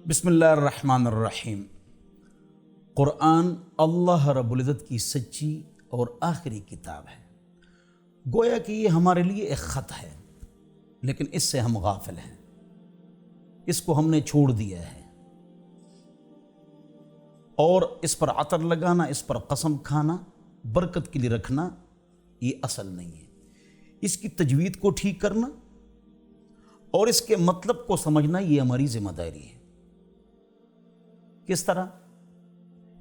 بسم اللہ الرحمن الرحیم۔ قرآن اللہ رب العزت کی سچی اور آخری کتاب ہے۔ گویا کہ یہ ہمارے لیے ایک خط ہے، لیکن اس سے ہم غافل ہیں، اس کو ہم نے چھوڑ دیا ہے، اور اس پر عطر لگانا، اس پر قسم کھانا، برکت کے لیے رکھنا، یہ اصل نہیں ہے۔ اس کی تجوید کو ٹھیک کرنا اور اس کے مطلب کو سمجھنا یہ ہماری ذمہ داری ہے۔ کس طرح؟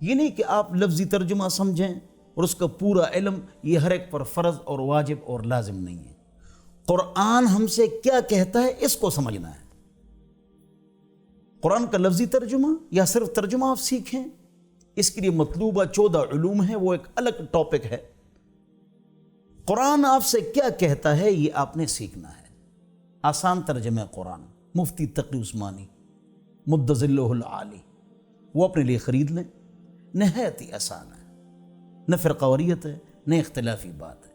یہ نہیں کہ آپ لفظی ترجمہ سمجھیں اور اس کا پورا علم، یہ ہر ایک پر فرض اور واجب اور لازم نہیں ہے۔ قرآن ہم سے کیا کہتا ہے اس کو سمجھنا ہے۔ قرآن کا لفظی ترجمہ یا صرف ترجمہ آپ سیکھیں، اس کے لیے مطلوبہ 14 علوم ہیں، وہ ایک الگ ٹاپک ہے۔ قرآن آپ سے کیا کہتا ہے یہ آپ نے سیکھنا ہے۔ آسان ترجمہ قرآن مفتی تقی عثمانی مد ظلہ العالی، وہ اپنے لیے خرید لیں، نہایت ہی آسان ہے، نہ فرقواریت ہے نہ اختلافی بات ہے۔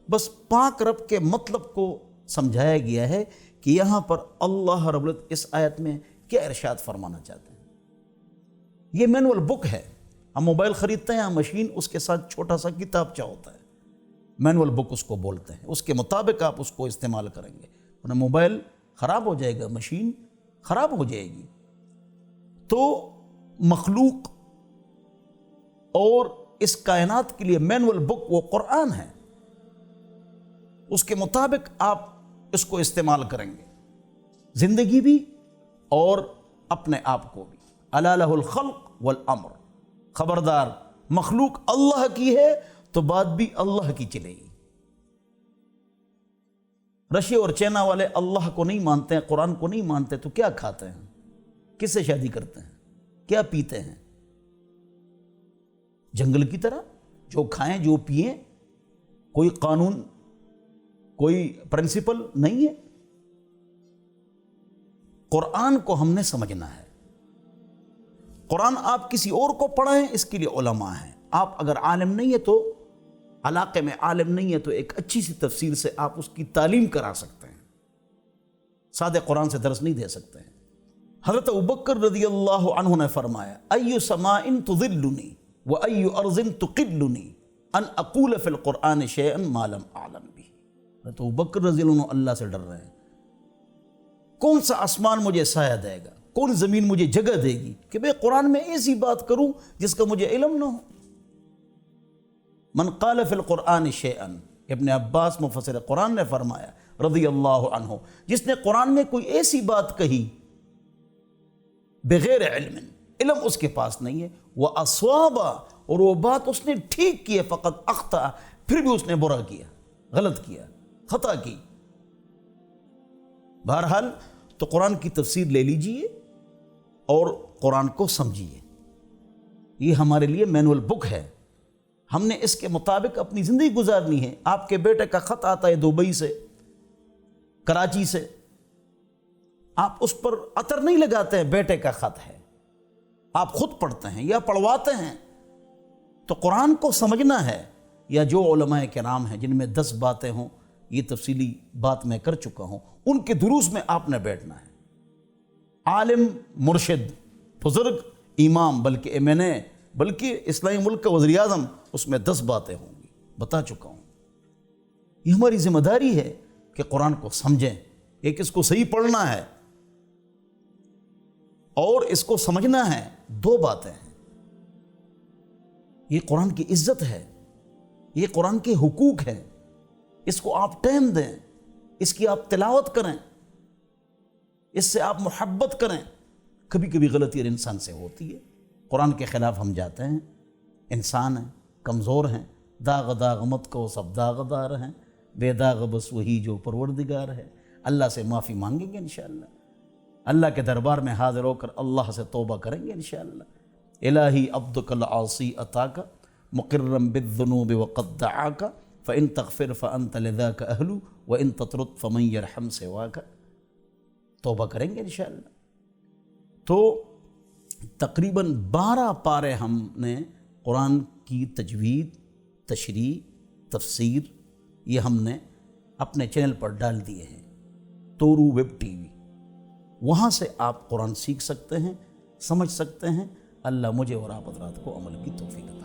بس پاک رب کے مطلب کو سمجھایا گیا ہے کہ یہاں پر اللہ رب العزت اس آیت میں کیا ارشاد فرمانا چاہتے ہیں۔ یہ مینول بک ہے، ہم موبائل خریدتے ہیں، مشین، اس کے ساتھ چھوٹا سا کتابچہ ہوتا ہے، مینول بک اس کو بولتے ہیں، اس کے مطابق آپ اس کو استعمال کریں گے، ورنہ موبائل خراب ہو جائے گا، مشین خراب ہو جائے گی۔ تو مخلوق اور اس کائنات کے لیے مینول بک وہ قرآن ہے، اس کے مطابق آپ اس کو استعمال کریں گے، زندگی بھی اور اپنے آپ کو بھی۔ الا لہ الخلق والامر، خبردار مخلوق اللہ کی ہے تو بات بھی اللہ کی چلے گی۔ رشیا اور چائنا والے اللہ کو نہیں مانتے ہیں، قرآن کو نہیں مانتے، تو کیا کھاتے ہیں، کس سے شادی کرتے ہیں، کیا پیتے ہیں؟ جنگل کی طرح جو کھائیں جو پئیں، کوئی قانون، کوئی پرنسپل نہیں ہے۔ قرآن کو ہم نے سمجھنا ہے۔ قرآن آپ کسی اور کو پڑھائیں، اس کے لیے علماء ہیں۔ آپ اگر عالم نہیں ہے تو علاقے میں عالم نہیں ہے تو ایک اچھی سی تفسیر سے آپ اس کی تعلیم کرا سکتے ہیں، سادہ قرآن سے درس نہیں دے سکتے ہیں۔ حضرت ابوبکر رضی اللہ عنہ نے فرمایا، ای سماء تظلنی و ای ارض تقلنی ان اقول فی القرآن شیئا ما لم اعلم به۔ حضرت ابوبکر رضی اللہ عنہ اللہ سے ڈر رہے ہیں، کون سا آسمان مجھے سایہ دے گا، کون زمین مجھے جگہ دے گی کہ میں قرآن میں ایسی بات کروں جس کا مجھے علم نہ ہو۔ من قال فی القرآن شیئا، ابن عباس مفسر قرآن نے فرمایا رضی اللہ عنہ، جس نے قرآن میں کوئی ایسی بات کہی بغیر علم، علم اس کے پاس نہیں ہے، وَأَصْوَابَ، اور وہ بات اس نے ٹھیک کی ہے، فقط اخطأ، پھر بھی اس نے برا کیا، غلط کیا، خطا کی۔ بہرحال تو قرآن کی تفسیر لے لیجئے اور قرآن کو سمجھیے، یہ ہمارے لیے مینول بک ہے، ہم نے اس کے مطابق اپنی زندگی گزارنی ہے۔ آپ کے بیٹے کا خط آتا ہے دبئی سے، کراچی سے، آپ اس پر عطر نہیں لگاتے ہیں، بیٹے کا خط ہے، آپ خود پڑھتے ہیں یا پڑھواتے ہیں، تو قرآن کو سمجھنا ہے۔ یا جو علماء کرام ہیں جن میں 10 باتیں ہوں، یہ تفصیلی بات میں کر چکا ہوں، ان کے دروس میں آپ نے بیٹھنا ہے۔ عالم، مرشد، بزرگ، امام، بلکہ اسلامی ملک کا وزیر اعظم، اس میں 10 باتیں ہوں گی، بتا چکا ہوں۔ یہ ہماری ذمہ داری ہے کہ قرآن کو سمجھیں، ایک اس کو صحیح پڑھنا ہے اور اس کو سمجھنا ہے۔ 2 باتیں ہیں، یہ قرآن کی عزت ہے، یہ قرآن کے حقوق ہیں، اس کو آپ ٹائم دیں، اس کی آپ تلاوت کریں، اس سے آپ محبت کریں۔ کبھی کبھی غلطی اور انسان سے ہوتی ہے، قرآن کے خلاف ہم جاتے ہیں، انسان ہیں، کمزور ہیں، داغ داغ مت کو سب داغ دار ہیں، بے داغ بس وہی جو پروردگار ہے۔ اللہ سے معافی مانگیں گے انشاءاللہ، اللہ کے دربار میں حاضر ہو کر اللہ سے توبہ کریں گے انشاءاللہ۔ الہی عبدک العاصی اتاک مقرا بالذنوب وقد دعاک فإن تغفر فأنت لذاک اہل وإن تطرد فمن یرحم سواک۔ توبہ کریں گے انشاءاللہ۔ تو تقریباً 12 پارے ہم نے قرآن کی تجوید، تشریح، تفسیر، یہ ہم نے اپنے چینل پر ڈال دیے ہیں، تورو ویب ٹی وی، وہاں سے آپ قرآن سیکھ سکتے ہیں، سمجھ سکتے ہیں۔ اللہ مجھے اور آپ حضرات کو عمل کی توفیق عطا